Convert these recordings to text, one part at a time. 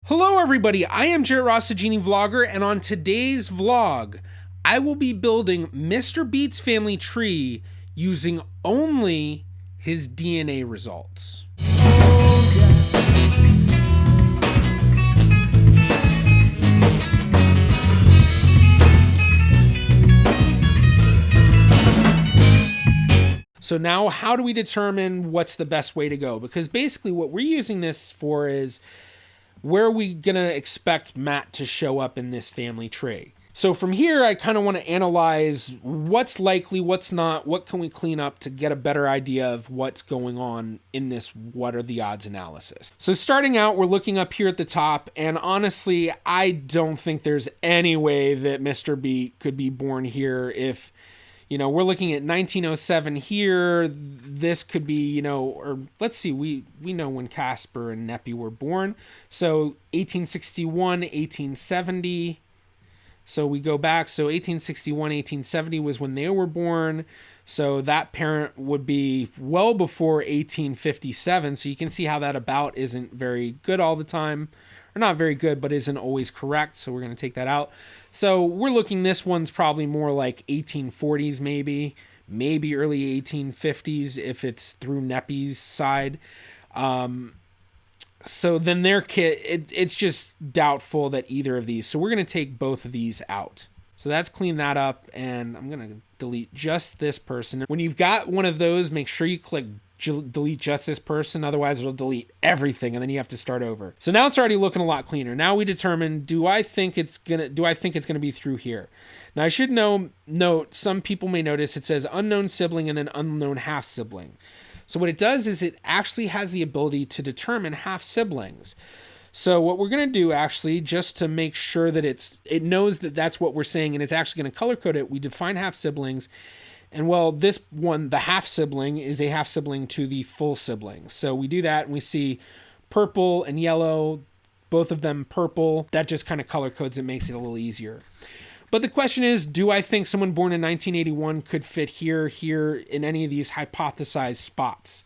Hello everybody, I am Jarrett Ross, the Genie Vlogger, and on today's vlog, I will be building Mr. Beat's family tree using only his DNA results. So now how do we determine what's the best way to go? Because basically what we're using this for is, where are we going to expect Matt to show up in this family tree? So from here, I kind of want to analyze what's likely, what's not, what can we clean up to get a better idea of what's going on in this what are the odds analysis. So starting out, we're looking up here at the top, and honestly, I don't think there's any way that Mr. Beat could be born here if, you know, we're looking at 1907 here. This could be, you know, or let's see, we know when Casper and Neppy were born. So 1861, 1870. So we go back. So 1861, 1870 was when they were born. So that parent would be well before 1857. So you can see how that about isn't very good all the time. Or not very good, but isn't always correct. So we're going to take that out. So we're looking, this one's probably more like 1840s maybe early 1850s if it's through Neppy's side. So then their kid, it's just doubtful that either of these. So we're going to take both of these out. So that's clean that up, and I'm going to delete just this person. When you've got one of those, make sure you click delete just this person, otherwise it'll delete everything and then you have to start over. So now it's already looking a lot cleaner. Now we determine, do I think it's gonna be through here? Now I should note, some people may notice it says unknown sibling and then unknown half sibling. So what it does is it actually has the ability to determine half siblings. So what we're going to do, actually, just to make sure that it knows that that's what we're saying and it's actually going to color code it, we define half siblings. And well, this one, the half sibling, is a half sibling to the full sibling. So we do that and we see purple and yellow, both of them purple. That just kind of color codes it, makes it a little easier. But the question is, do I think someone born in 1981 could fit here in any of these hypothesized spots?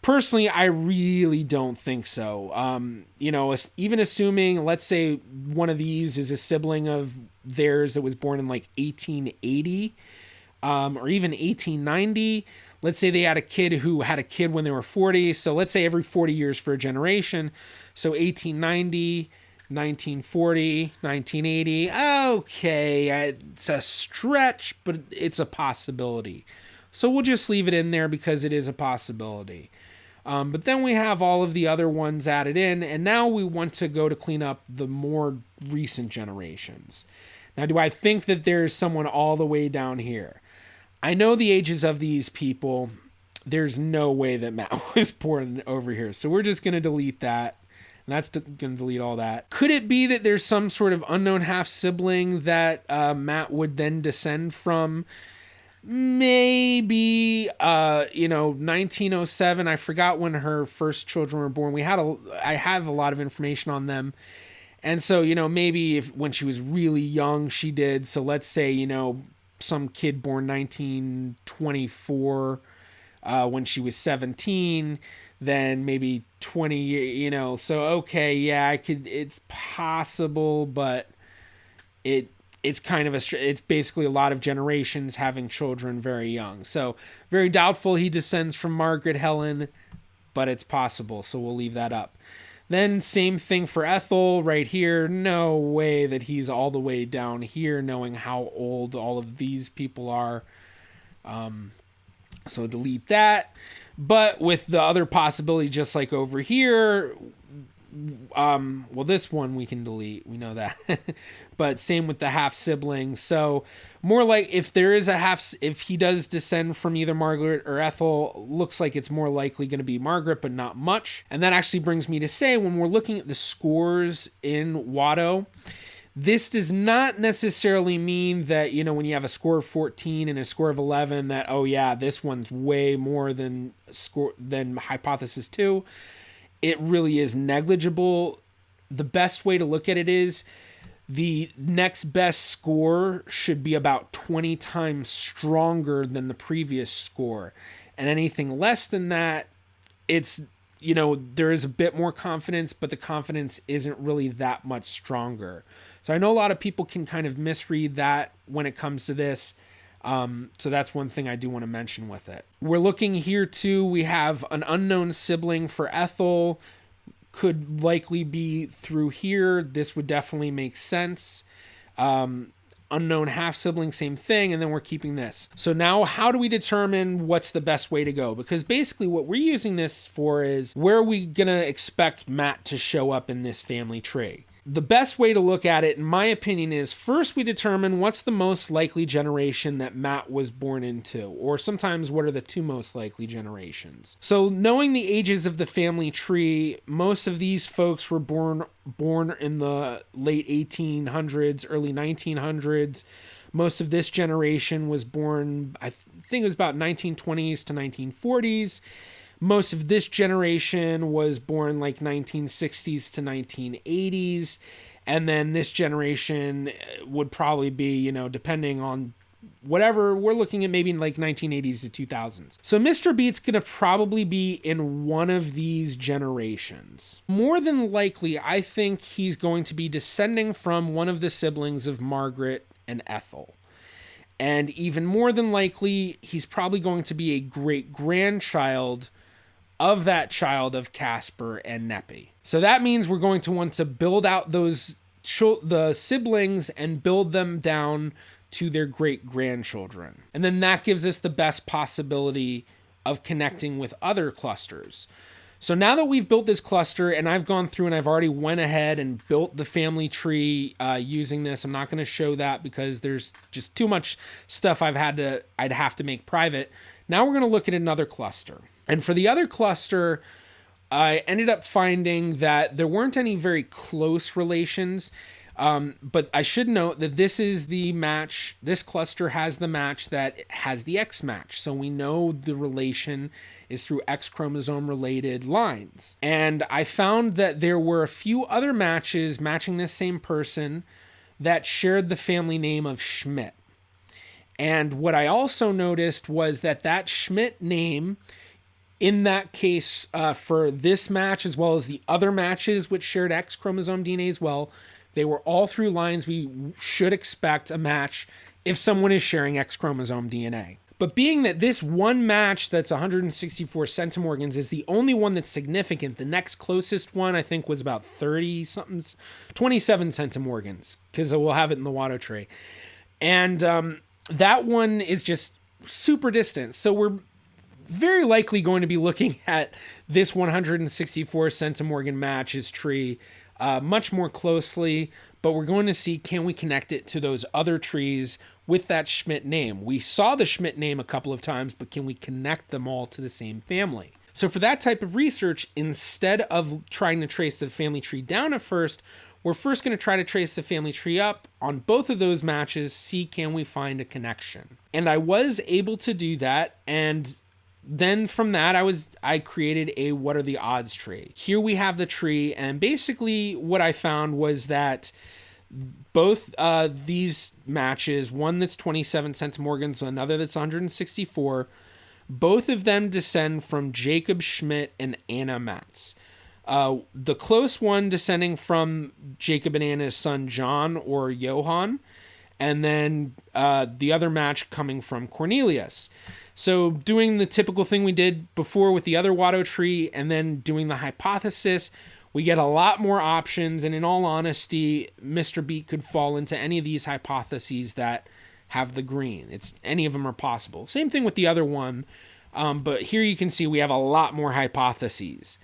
Personally, I really don't think so. You know, even assuming, let's say one of these is a sibling of theirs that was born in like 1880, or even 1890. Let's say they had a kid who had a kid when they were 40. So let's say every 40 years for a generation. So 1890, 1940, 1980. Okay, it's a stretch, but it's a possibility. So we'll just leave it in there because it is a possibility. But then we have all of the other ones added in, and now we want to go to clean up the more recent generations. Now, do I think that there's someone all the way down here? I know the ages of these people. There's no way that Matt was born over here. So we're just going to delete that. And that's going to delete all that. Could it be that there's some sort of unknown half sibling that Matt would then descend from? Maybe, 1907. I forgot when her first children were born. I have a lot of information on them. And so, maybe if when she was really young, she did. So let's say, some kid born 1924, when she was 17, then maybe 20, so, okay, yeah, it's possible, but it's kind of it's basically a lot of generations having children very young. So very doubtful he descends from Margaret Helen, but it's possible. So we'll leave that up. Then same thing for Ethel right here. No way that he's all the way down here, knowing how old all of these people are. So delete that. But with the other possibility, just like over here, well, this one we can delete. We know that. But same with the half sibling. So more like if there is if he does descend from either Margaret or Ethel, looks like it's more likely going to be Margaret, but not much. And that actually brings me to say, when we're looking at the scores in Watto, this does not necessarily mean that, when you have a score of 14 and a score of 11, that, oh yeah, this one's way more than hypothesis 2. It really is negligible. The best way to look at it is the next best score should be about 20 times stronger than the previous score. And anything less than that, it's there is a bit more confidence, but the confidence isn't really that much stronger. So I know a lot of people can kind of misread that when it comes to this. So that's one thing I do want to mention with it. We're looking here too. We have an unknown sibling for Ethel. Could likely be through here. This would definitely make sense. Unknown half sibling, same thing, and then we're keeping this. So now how do we determine what's the best way to go? Because basically what we're using this for is, where are we gonna expect Matt to show up in this family tree? The best way to look at it, in my opinion, is first we determine what's the most likely generation that Matt was born into, or sometimes what are the two most likely generations. So knowing the ages of the family tree, most of these folks were born in the late 1800s, early 1900s. Most of this generation was born, I think it was about 1920s to 1940s. Most of this generation was born like 1960s to 1980s. And then this generation would probably be, depending on whatever, we're looking at maybe like 1980s to 2000s. So Mr. Beat's going to probably be in one of these generations. More than likely, I think he's going to be descending from one of the siblings of Margaret and Ethel. And even more than likely, he's probably going to be a great-grandchild of that child of Caspar and Neppy. So that means we're going to want to build out the siblings and build them down to their great-grandchildren. And then that gives us the best possibility of connecting with other clusters. So now that we've built this cluster, and I've gone through and I've already went ahead and built the family tree using this. I'm not going to show that because there's just too much stuff I'd have to make private. Now we're going to look at another cluster. And for the other cluster, I ended up finding that there weren't any very close relations. But I should note that this is the match. This cluster has the match that has the X match. So we know the relation is through X chromosome related lines. And I found that there were a few other matches matching this same person that shared the family name of Schmidt. And what I also noticed was that Schmidt name, in that case, for this match, as well as the other matches which shared X chromosome DNA as well, they were all through lines we should expect a match if someone is sharing X chromosome DNA. But being that this one match that's 164 centimorgans is the only one that's significant, the next closest one I think was about 27 centimorgans, because we'll have it in the Watto tray. And that one is just super distant. So we're very likely going to be looking at this 164 centimorgan matches tree much more closely, but we're going to see, can we connect it to those other trees with that Schmidt name? We saw the Schmidt name a couple of times, but can we connect them all to the same family? So for that type of research, instead of trying to trace the family tree down at first, we're first going to try to trace the family tree up on both of those matches, see can we find a connection. And I was able to do that, and then from that, I created a what are the odds tree. Here we have the tree, and basically what I found was that both these matches, one that's 27 centimorgans, another that's 164, both of them descend from Jacob Schmidt and Anna Matz. The close one descending from Jacob and Anna's son John or Johann, and then the other match coming from Cornelius. So doing the typical thing we did before with the other Watto tree and then doing the hypothesis, we get a lot more options. And in all honesty, Mr. Beat could fall into any of these hypotheses that have the green. Any of them are possible. Same thing with the other one. But here you can see we have a lot more hypotheses.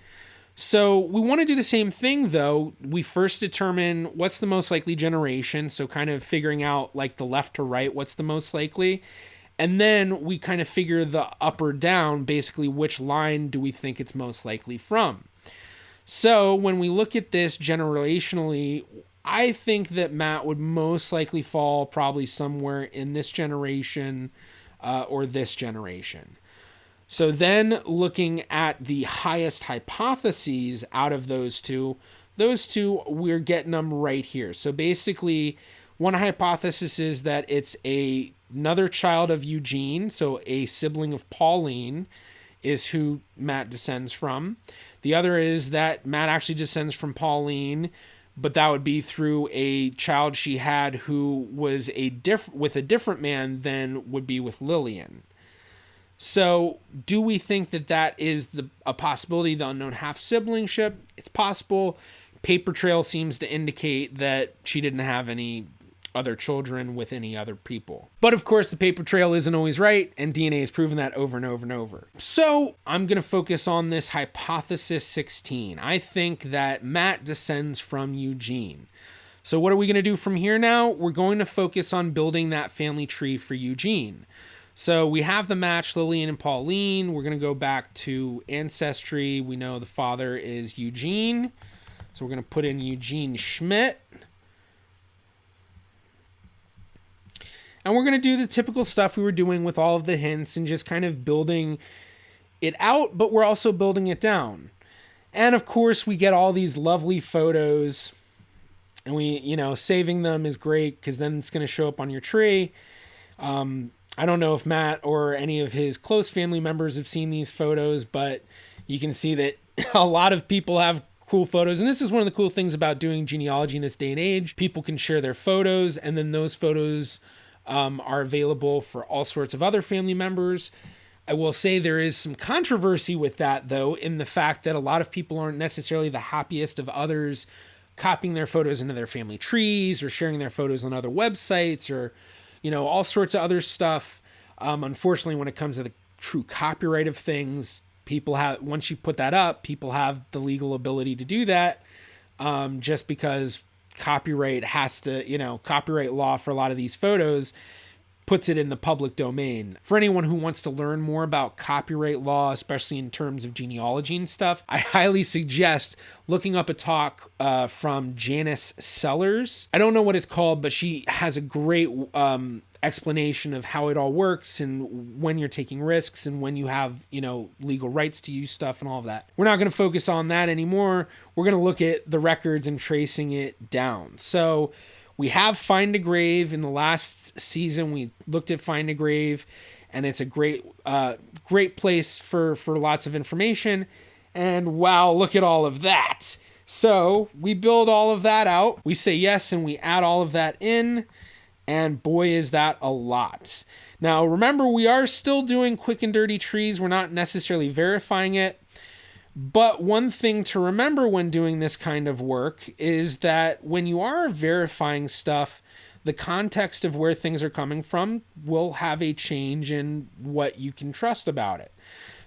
So we want to do the same thing, though. We first determine what's the most likely generation. So kind of figuring out like the left to right, what's the most likely. And then we kind of figure the up or down, basically which line do we think it's most likely from. So when we look at this generationally, I think that Matt would most likely fall probably somewhere in this generation or this generation. So then looking at the highest hypotheses out of those two, we're getting them right here. So basically, one hypothesis is that it's another child of Eugene, so a sibling of Pauline, is who Matt descends from. The other is that Matt actually descends from Pauline, but that would be through a child she had who was with a different man than would be with Lillian. So do we think that that is a possibility, the unknown half-siblingship? It's possible. Paper trail seems to indicate that she didn't have any other children with any other people. But of course, the paper trail isn't always right, and DNA has proven that over and over and over. So I'm going to focus on this hypothesis 16. I think that Matt descends from Eugene. So what are we going to do from here now? We're going to focus on building that family tree for Eugene. So we have the match, Lillian and Pauline. We're going to go back to Ancestry. We know the father is Eugene. So we're going to put in Eugene Schmidt. And we're going to do the typical stuff we were doing with all of the hints and just kind of building it out, but we're also building it down. And of course, we get all these lovely photos, and saving them is great because then it's going to show up on your tree. I don't know if Matt or any of his close family members have seen these photos, but you can see that a lot of people have cool photos. And this is one of the cool things about doing genealogy in this day and age. People can share their photos, and then those photos are available for all sorts of other family members. I will say there is some controversy with that, though, in the fact that a lot of people aren't necessarily the happiest of others copying their photos into their family trees or sharing their photos on other websites or all sorts of other stuff. Unfortunately, when it comes to the true copyright of things, once you put that up, people have the legal ability to do that. Just because copyright copyright law for a lot of these photos puts it in the public domain. For anyone who wants to learn more about copyright law, especially in terms of genealogy and stuff, I highly suggest looking up a talk from Janice Sellers. I don't know what it's called, but she has a great explanation of how it all works and when you're taking risks and when you have, legal rights to use stuff and all of that. We're not going to focus on that anymore. We're going to look at the records and tracing it down. So we have Find a Grave. In the last season, we looked at Find a Grave, and it's a great place for lots of information. And wow, look at all of that. So we build all of that out. We say yes, and we add all of that in. And boy, is that a lot. Now, remember, we are still doing quick and dirty trees. We're not necessarily verifying it. But one thing to remember when doing this kind of work is that when you are verifying stuff, the context of where things are coming from will have a change in what you can trust about it.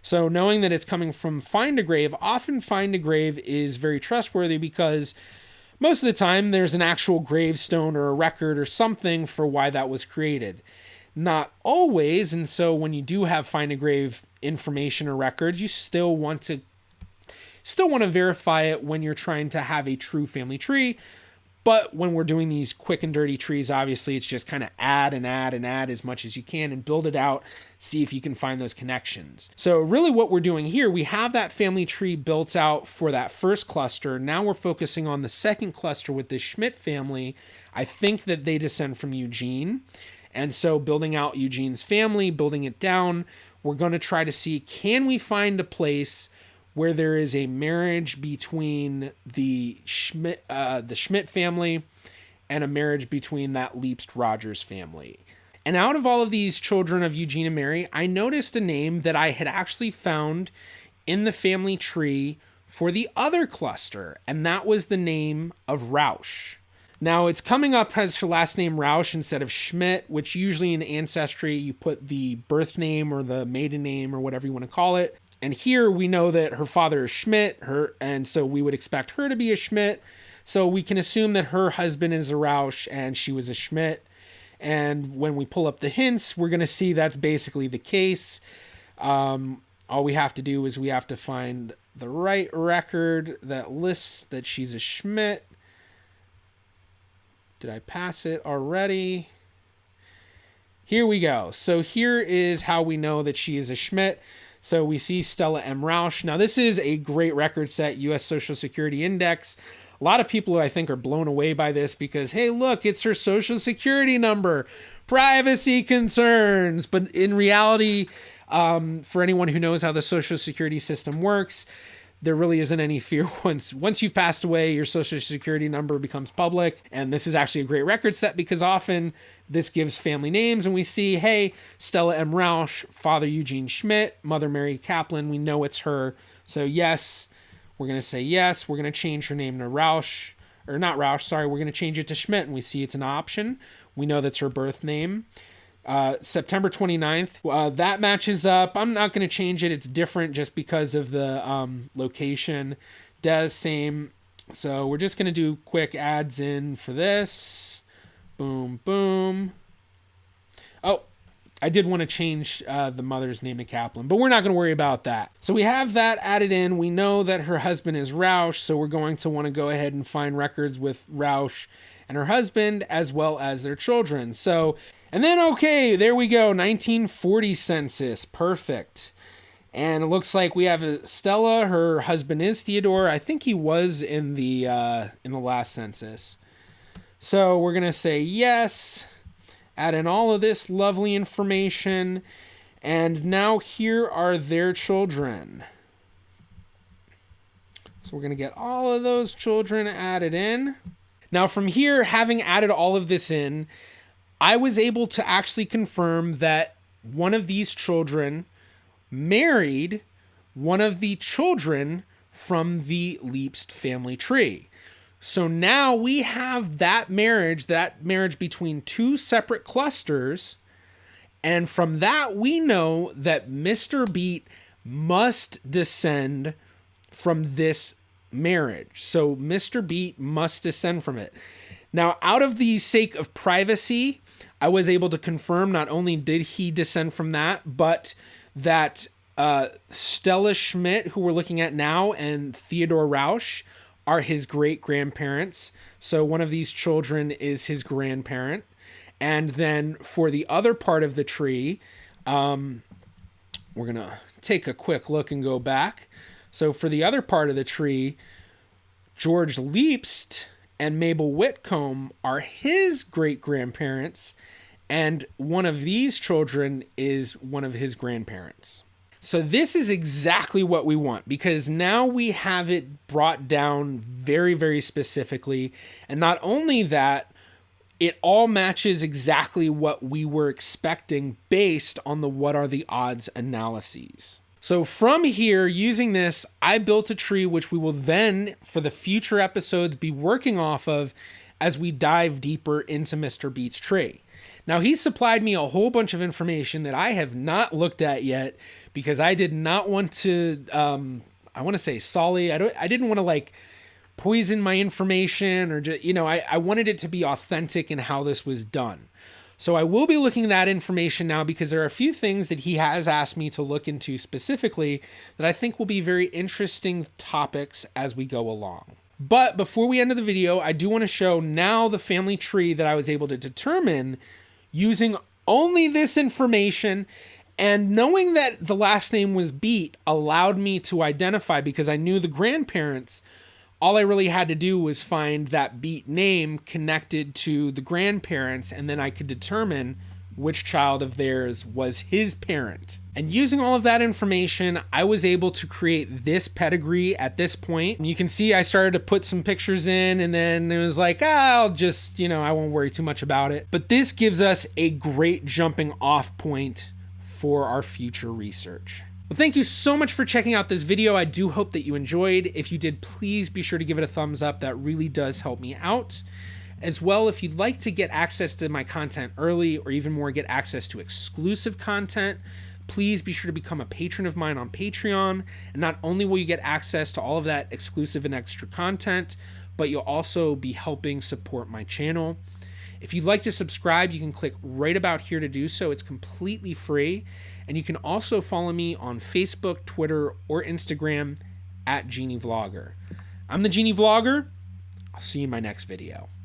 So knowing that it's coming from Find a Grave, often Find a Grave is very trustworthy because most of the time there's an actual gravestone or a record or something for why that was created. Not always, and so when you do have Find a Grave information or records, you still want to verify it when you're trying to have a true family tree. But when we're doing these quick and dirty trees, obviously it's just kind of add and add and add as much as you can and build it out, see if you can find those connections. So really what we're doing here, we have that family tree built out for that first cluster. Now we're focusing on the second cluster with the Schmidt family. I think that they descend from Eugene. And so building out Eugene's family, building it down, we're going to try to see, can we find a place where there is a marriage between the Schmidt family and a marriage between that Leapst-Rogers family. And out of all of these children of Eugene and Mary, I noticed a name that I had actually found in the family tree for the other cluster, and that was the name of Rausch. Now, it's coming up as her last name Rausch instead of Schmidt, which usually in Ancestry you put the birth name or the maiden name or whatever you want to call it. And here we know that her father is Schmidt, and so we would expect her to be a Schmidt. So we can assume that her husband is a Rausch and she was a Schmidt. And when we pull up the hints, we're going to see that's basically the case. All we have to do is we have to find the right record that lists that she's a Schmidt. Did I pass it already? Here we go. So here is how we know that she is a Schmidt. So we see Stella M. Rausch. Now, this is a great record set, U.S. Social Security Index. A lot of people, I think, are blown away by this because, hey, look, it's her Social Security number. Privacy concerns. But in reality, For anyone who knows how the Social Security system works, there really isn't any fear. Once you've passed away, your Social Security number becomes public. And this is actually a great record set because often this gives family names and we see, hey, Stella M. Rausch, Father Eugene Schmidt, Mother Mary Kaplan. We know it's her. So yes, we're going to say yes. We're going to change her name to Rausch, or not Rausch, sorry. We're going to change it to Schmidt, and we see it's an option. We know that's her birth name. September 29th, that matches up. I'm not going to change it. It's different just because of the location. Des, same. So we're just going to do quick adds in for this. Boom, boom. Oh, I did want to change the mother's name to Kaplan, but we're not going to worry about that. So we have that added in. We know that her husband is Rausch, so we're going to want to go ahead and find records with Rausch and her husband as well as their children. So, and then, okay, there we go. 1940 census. Perfect. And it looks like we have Stella. Her husband is Theodore. I think he was in the last census. So we're going to say yes. Add in all of this lovely information. And now here are their children. So we're going to get all of those children added in. Now from here, having added all of this in, I was able to actually confirm that one of these children married one of the children from the Leipst family tree. So now we have that marriage between two separate clusters. And from that, we know that Mr. Beat must descend from this marriage. So Mr. Beat must descend from it. Now, out of the sake of privacy, I was able to confirm not only did he descend from that, but that Stella Schmidt, who we're looking at now, and Theodore Rausch are his great-grandparents. So one of these children is his grandparent. And then for the other part of the tree, we're going to take a quick look and go back. So for the other part of the tree, George Leipst and Mabel Whitcomb are his great-grandparents, and one of these children is one of his grandparents. So this is exactly what we want, because now we have it brought down very, very specifically. And not only that, it all matches exactly what we were expecting based on the what are the odds analyses. So from here, using this, I built a tree which we will then, for the future episodes, be working off of as we dive deeper into Mr. Beat's tree. Now, he supplied me a whole bunch of information that I have not looked at yet because I did not want to, I want to say sully. I didn't want to like poison my information or just, I wanted it to be authentic in how this was done. So I will be looking at that information now because there are a few things that he has asked me to look into specifically that I think will be very interesting topics as we go along. But before we end the video, I do want to show now the family tree that I was able to determine using only this information, and knowing that the last name was Beat allowed me to identify, because I knew the grandparents. All I really had to do was find that Beat name connected to the grandparents, and then I could determine which child of theirs was his parent. And using all of that information, I was able to create this pedigree at this point. And you can see I started to put some pictures in, and then it was like, I'll just, I won't worry too much about it. But this gives us a great jumping off point for our future research. Well, thank you so much for checking out this video. I do hope that you enjoyed. If you did, please be sure to give it a thumbs up. That really does help me out. As well, if you'd like to get access to my content early, or even more, get access to exclusive content, please be sure to become a patron of mine on Patreon. And not only will you get access to all of that exclusive and extra content, but you'll also be helping support my channel. If you'd like to subscribe, you can click right about here to do so. It's completely free. And you can also follow me on Facebook, Twitter, or Instagram @GenieVlogger. I'm the Genie Vlogger. I'll see you in my next video.